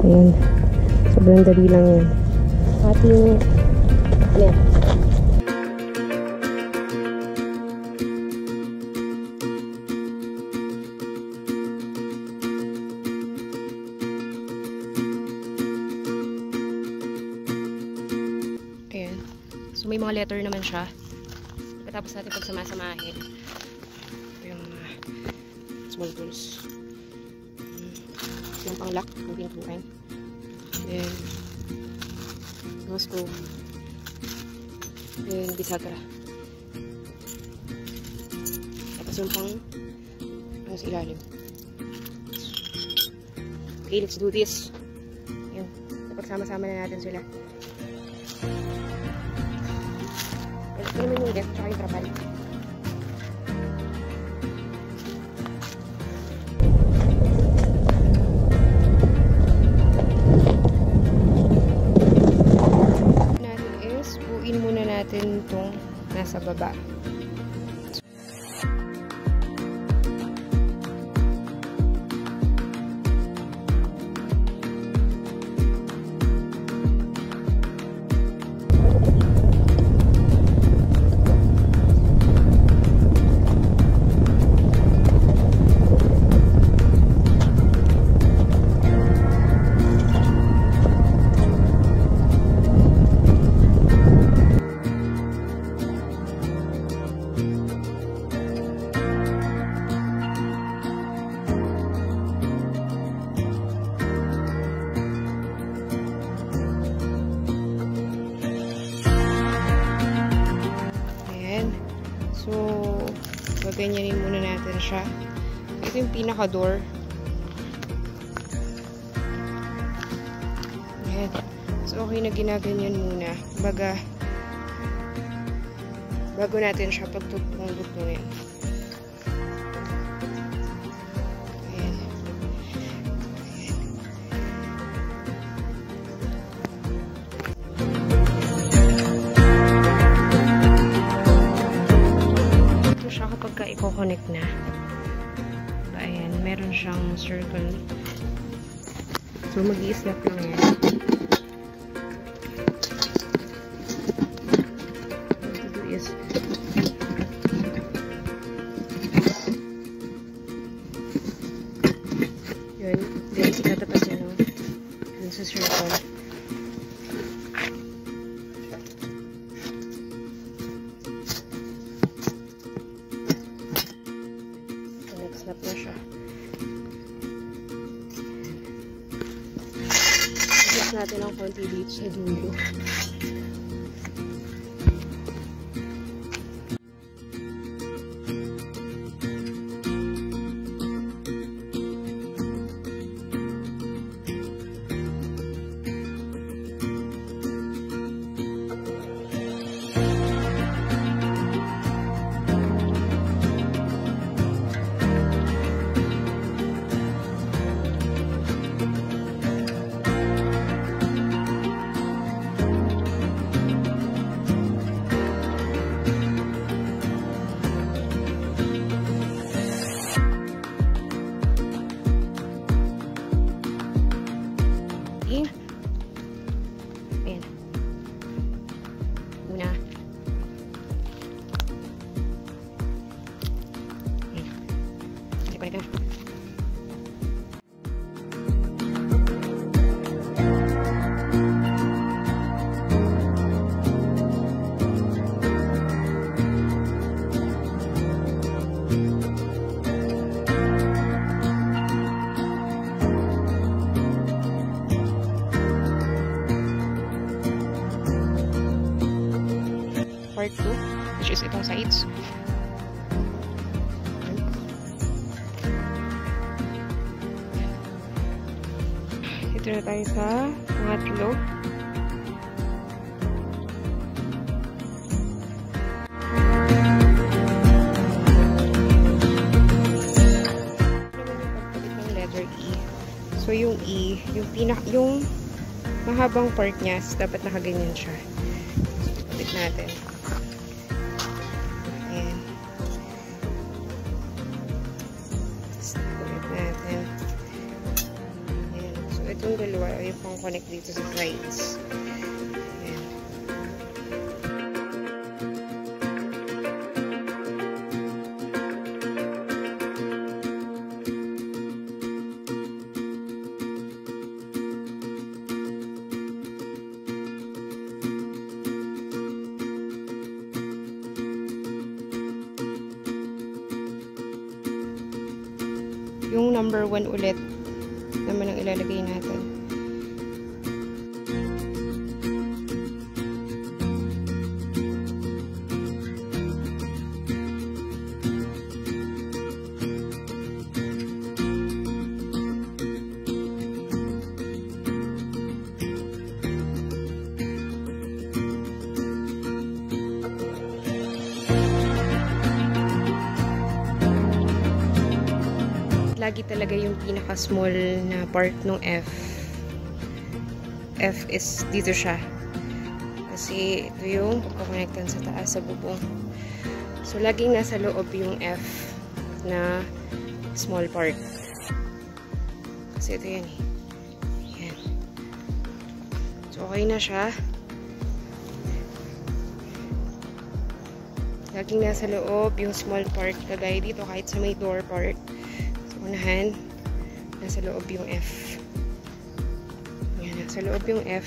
Ayan. Sobrang dali lang yan. Ating, ayan. Ayan. So, may mga letter naman siya. Tapos natin pagsama-samahin. Ito yung mga small tools. Yung pang-lock ng pintuan. Then, mga screw. Then, bisagra. Tapos yung pang sa ilalim. Okay, let's do this. Ayan. Pagsama-sama na natin sila. Ito naman yung desk, tsaka yung trapal. Natin is, buuin muna natin itong nasa baba. So, ganyanin muna natin siya. Ito yung pinaka-door. Ayan. So, okay na ginaganyan muna. Bago natin siya pagtutong-tutungin. Ayan. Kapag i-connect na. Ayan, meron siyang circle. So, mag-i-snap lang yan. What to do is yun. Then, itatapas yan dun sa circle. Snap na siya. Adjust natin ang konti dito sa dulo. Ayan. Una. Ayan. Sige, balik na. Part 2, which is itong sides. Ito na tayo sa pangatlo. Ng letter E. So yung E, yung mahabang part niya, dapat nakaganyan siya. Balik natin. Ayan. Balik natin. Ayan. So, ito Itong dalawa, yung pang-connect dito sa sides. Ayan. Yung number 1 ulit naman ang ilalagay natin. Lagi talaga yung pinaka-small na part ng F. F is dito siya. Kasi ito yung pagkakonektan sa taas sa bubong. So, laging nasa loob yung F na small part. Kasi ito yan eh. Yan. So, okay na siya. Laging nasa loob yung small part. Kagaya dito kahit sa may door part. Unahan, nasa loob yung F. Ayan, nasa loob yung F.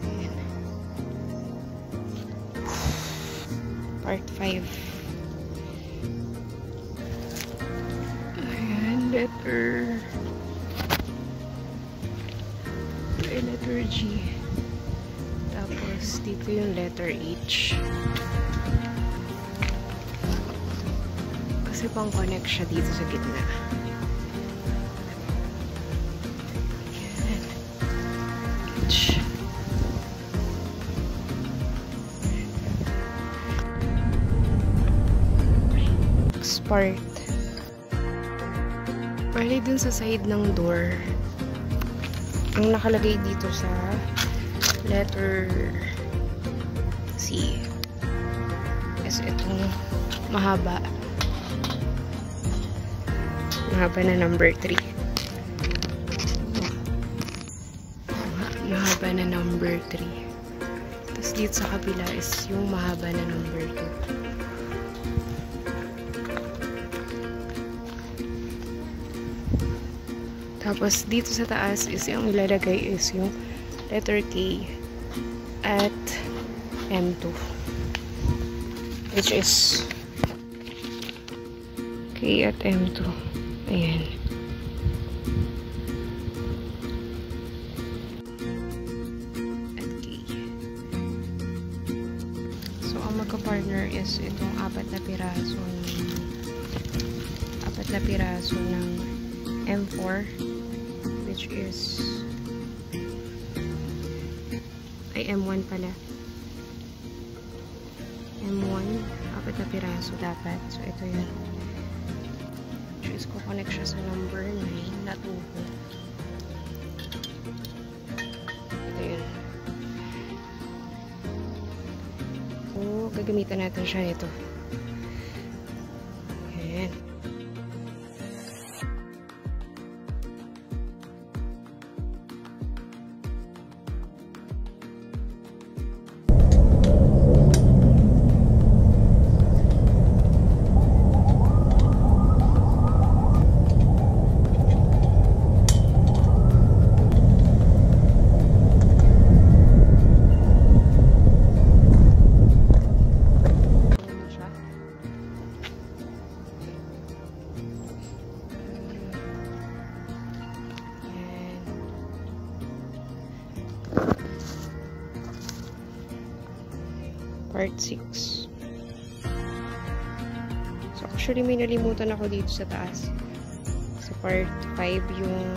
Ayan. Part 5. Ayan, letter. Ay, letter G. Tapos, dito yung letter H. Kasi pang-connect siya dito sa gitna. Ayan. H. Next part. Bali dun sa side ng door, ang nakalagay dito sa letter C is itong mahaba. Mahaba na number 3. Mahaba na number 3. Tapos dito sa kabila is yung mahaba na number 2. Tapos dito sa taas is yung ilalagay is yung letter K at M2. Which is K at M2. Ayan. At K. So, ang magka-partner is itong 4 na piraso ng M4, which is ay M1 pala. M1, 4 na piraso dapat. So, ito yun. Is ko-connect siya sa number 9 na tubo. Ito yun. So, gagamitan natin siya nito. Ayan. Part 6. So, actually, may nalimutan ako dito sa taas. Sa part 5, yung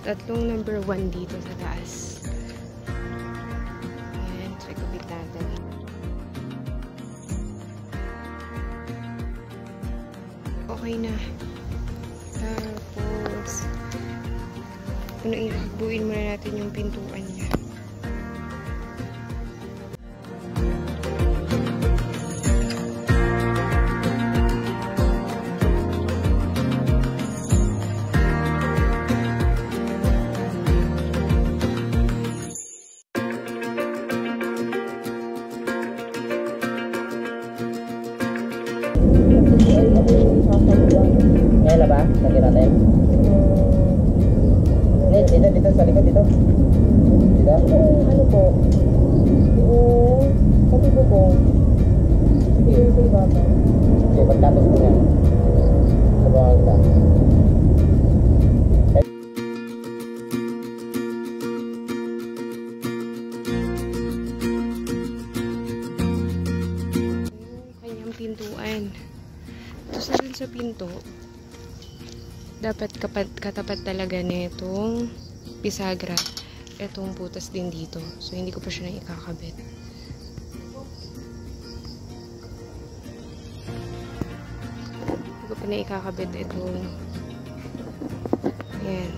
tatlong number 1 dito sa taas. Ayan. So, ikabit natin. Okay na. Tapos, buuin muna natin yung pintuan niya. ba? Lagyan natin. Dito sa likod dito. Dito? Ano po? Pati po po. Sige, sige baba. Okay, pagtapos ko nga. Sabawag na. Kanyang pintuan. Tapos na dun sa pinto, dapat katapat talaga nitong bisagra. Itong butas din dito. So, hindi ko pa siya na ikakabit. Hindi ko pa na ikakabit itong ayan.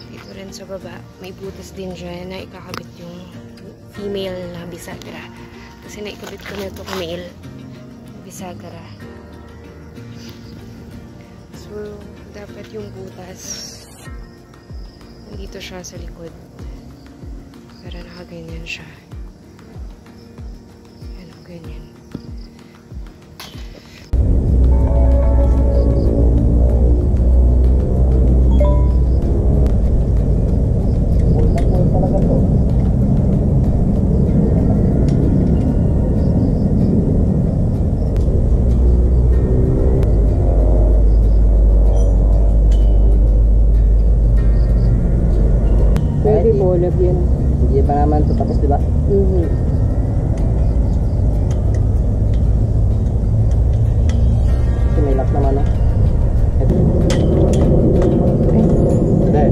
Dito rin sa baba, may butas din dyan na ikakabit yung female na bisagra. Kasi naikabit ko na itong male bisagra. So, dapat yung butas nandito siya sa likod. Para nakaganyan siya. Ano, ganyan. Pwede po, lagyan. Hindi pa naman ito tapos, diba? Kasi may lock naman, no? Ito. Hindi.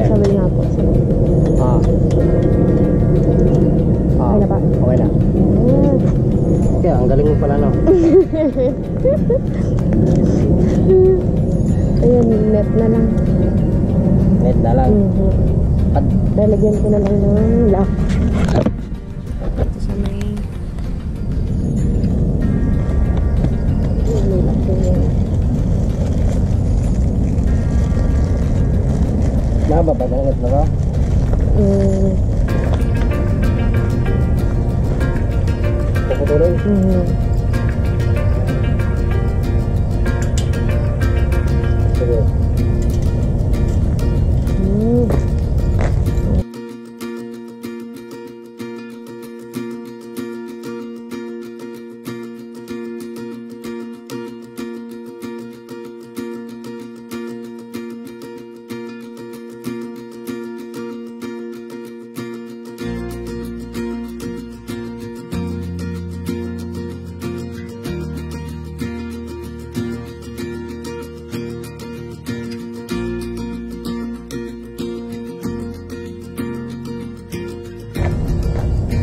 Sabay nga po. Okay na pa? Okay na. Okay, ang galing mo pala, no? Ayan, net na lang. Net na lang. Lalagyan ko na lang ng lock. Ito sa may lock din yan. Nakababad ang net na ba? Puputuloy? Sige.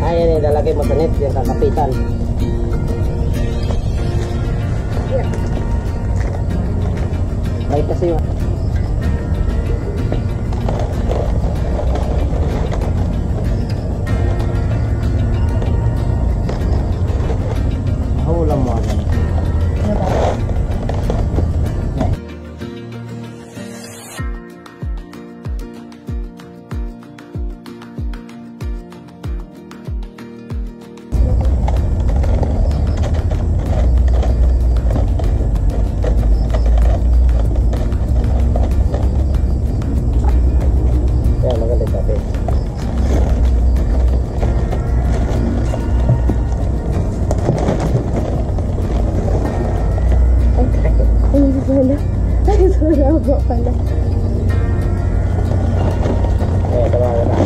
Ayan, ilalagay mo sa net yung kakapitan. Balik kasi yun. Ulam mo agad. Sobrang pala. Tawagan na.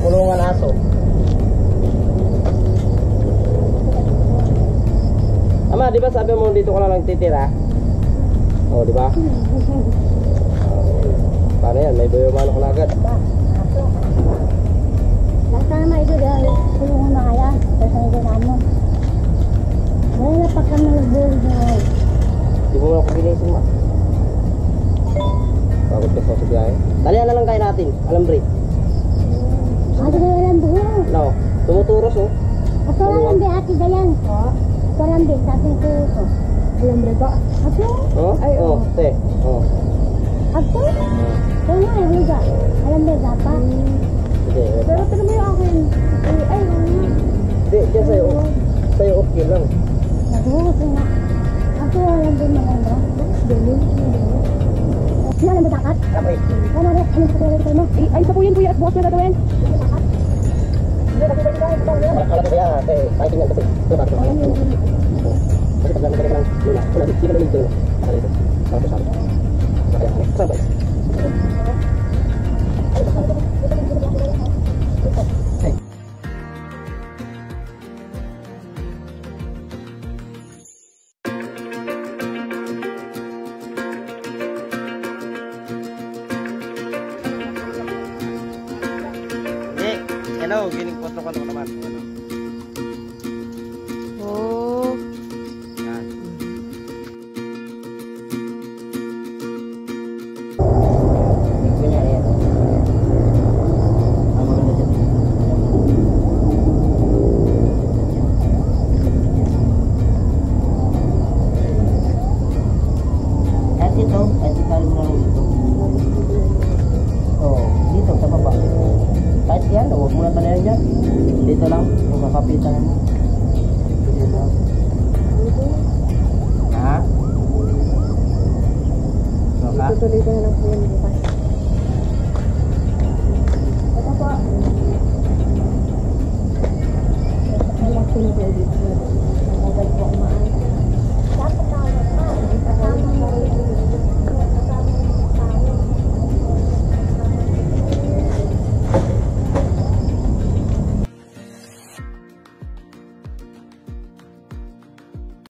Kulungan aso. Ama, di ba sabi mo dito ka lang titira? Oh, di ba? Paano yan? May bayo mano ko na agad. Basta naman ito dahil kulungan na kaya. Basta ito naman. Wala na pa kami nag-build ngayon. Di mo na ako ginising, ma. Pagod ka sa biyahe. Talian na lang kayo natin. Alambre. Ate ko walang buho. No, tumuturos oh. Ako walang bi ate dayan. Ako walang bi sabi ko. Alambre ba? Ako? Oh? Ay, oh. oh. Te. Oh. Ako? Kaya nga, huga. Alambre gapa. Sige. Pero ito naman yung akin. Ay, Hindi, dyan sa'yo. Sa'yo okay lang. naghuhus na. Ako walang bi malambre. Galing. Ano alam ba dakat? Alam eh. Ano rin? Ano sa kaya mo? Ay, isa po yun, kuya, at bukas na gagawin. Alam ko kaya, te. Kahit tingnan kasi. Ito ba? Ito. Kasi pag naman lang. Luna. Wala. Di ba namin dito? Saka dito. Saka dito. Saka dito. Saan ba? Hello, gining foto ko naman. Oh. Yan. At ito, at itali mo lang dito. Oh, dito sa baba. Kahit yan, huwag mo na talayan dyan. Dito lang, yung kakapitan mo. Dito. Ha? So ka? Tutuloy ko na lang po yung bukas.